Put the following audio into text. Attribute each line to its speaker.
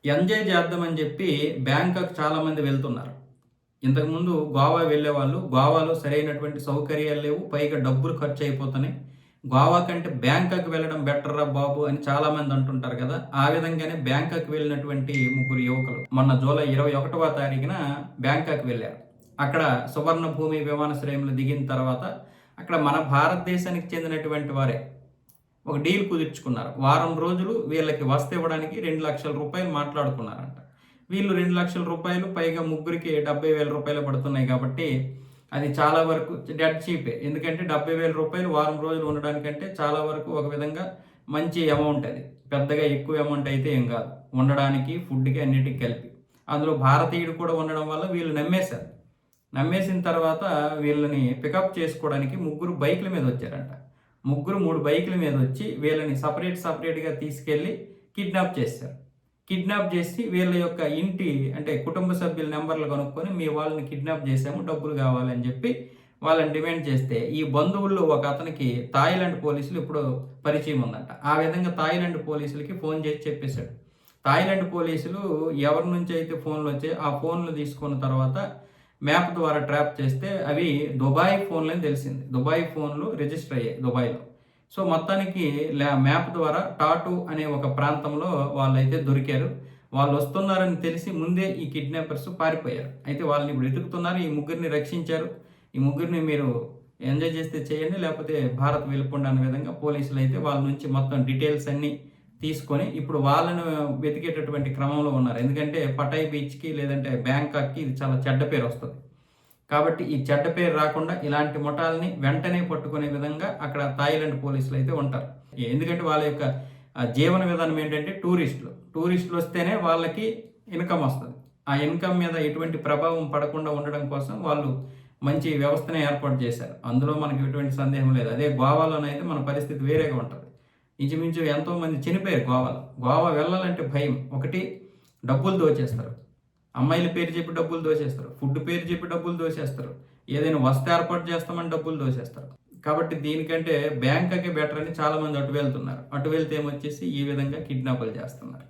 Speaker 1: Enjoy చేద్దామని చెప్పి Bangkok చాలామంది వెళ్తున్నారు. ఇంతకుముందు గోవా వెళ్ళేవాళ్ళు. గోవాలో సరైనటువంటి సౌకర్యాలు లేవు. పైగా డబ్బులు ఖర్చయిపోతున్నాయి. గోవా కంటే బ్యాంకాక్ వెళ్ళడం బెటర్‌రా బాబు అని చాలామంది అంటుంటారు కదా! ఆ విధంగానే బ్యాంకాక్ వెళ్ళినటువంటి ముగ్గురు యువకులు మొన్న జూలై 21వ తారీఖున బ్యాంకాక్ వెళ్లారు. అక్కడ సువర్ణభూమి విమానాశ్రయంలో దిగిన తర్వాత అక్కడ మన భారతదేశానికి చెందినటువంటి వారే ఒక డీల్ కుదుర్చుకున్నారు. వారం రోజులు వీళ్ళకి వసతి ఇవ్వడానికి రూ. 2,00,000 మాట్లాడుకున్నారంట. వీళ్ళు రూ. 2,00,000 పైగా ముగ్గురికి రూ. 70,000 పడుతున్నాయి కాబట్టి అది చాలా వరకు డెడ్ చీపే. ఎందుకంటే రూ. 70,000 వారం రోజులు ఉండడానికంటే చాలా వరకు ఒక విధంగా మంచి అమౌంట్ అది. పెద్దగా ఎక్కువ అమౌంట్ అయితే ఏం కాదు. ఉండడానికి, ఫుడ్‌కి అన్నిటికి కలిపి. అందులో భారతీయుడు కూడా ఉండడం వల్ల వీళ్ళు నమ్మేశారు. నమ్మేసిన తర్వాత వీళ్ళని పికప్ చేసుకోవడానికి ముగ్గురు బైకుల మీద వచ్చారంట. ముగ్గురు 3 బైకుల మీద వచ్చి వీళ్ళని సపరేట్‌గా తీసుకెళ్ళి కిడ్నాప్ చేశారు. కిడ్నాప్ చేసి వీళ్ళ యొక్క ఇంటి అంటే కుటుంబ సభ్యుల నంబర్లు కనుక్కొని మీ వాళ్ళని కిడ్నాప్ చేశాము డబ్బులు కావాలని చెప్పి వాళ్ళని డిమాండ్ చేస్తే ఈ బంధువుల్లో ఒక అతనికి థాయిలాండ్ పోలీసులు ఇప్పుడు పరిచయం ఉందంట. ఆ విధంగా థాయిలాండ్ పోలీసులకి ఫోన్ చేసి చెప్పేశాడు. థాయిలాండ్ పోలీసులు ఎవరి నుంచి అయితే ఫోన్లు వచ్చాయో ఆ ఫోన్లు తీసుకున్న తర్వాత మ్యాప్ ద్వారా ట్రాప్ చేస్తే అవి దుబాయ్ ఫోన్లని తెలిసింది. దుబాయ్ ఫోన్లు రిజిస్టర్ అయ్యాయి దుబాయ్‌లో. సో మొత్తానికి మ్యాప్ ద్వారా టాటూ అనే ఒక ప్రాంతంలో వాళ్ళైతే దొరికారు. వాళ్ళు వస్తున్నారని తెలిసి ముందే ఈ కిడ్నాపర్స్ పారిపోయారు. అయితే వాళ్ళని ఇప్పుడు వెతుకుతున్నారు. ఈ ముగ్గురిని రక్షించారు. ఈ ముగ్గురిని మీరు ఎంజాయ్ చేస్తే చేయండి లేకపోతే భారత్ వెళ్ళిపోండి అన్న విధంగా పోలీసులు అయితే వాళ్ళ నుంచి మొత్తం డీటెయిల్స్ అన్నీ తీసుకొని ఇప్పుడు వాళ్ళను వెతికేటటువంటి క్రమంలో ఉన్నారు. ఎందుకంటే పటాయ్ బీచ్‌కి లేదంటే బ్యాంకాక్‌కి ఇది చాలా చెడ్డ పేరు వస్తది. కాబట్టి ఈ చెడ్డ పేరు రాకుండా ఇలాంటి ముఠాలని వెంటనే పట్టుకునే విధంగా అక్కడ థాయిలాండ్ పోలీసులు అయితే ఉంటారు. ఎందుకంటే వాళ్ళ యొక్క జీవన విధానం ఏంటంటే టూరిస్టులు. టూరిస్టులు వస్తేనే వాళ్ళకి ఇన్‌కమ్ వస్తది. ఆ ఇన్‌కమ్ మీద ఎటువంటి ప్రభావం పడకుండా ఉండడం కోసం వాళ్ళు మంచి వ్యవస్థనే ఏర్పాటు చేశారు. అందులో మనకు ఎటువంటి సందేహం లేదు. అదే గోవాలోనైతే మన పరిస్థితి వేరేగా ఉంటది. ఇంచుమించు ఎంతోమంది చనిపోయారు గోవాలో. గోవా వెళ్ళాలంటే భయం. ఒకటి డబ్బులు దోచేస్తారు. అమ్మాయిల పేరు చెప్పి డబ్బులు దోచేస్తారు. ఫుడ్ పేరు చెప్పి డబ్బులు దోచేస్తారు. ఏదైనా వసతి ఏర్పాటు చేస్తామని డబ్బులు దోచేస్తారు. కాబట్టి దీనికంటే బ్యాంకాకే బెటర్ అని చాలామంది అటు వెళ్తున్నారు. అటు వెళ్తే ఏమొచ్చేసి ఈ విధంగా కిడ్నాపులు చేస్తున్నారు.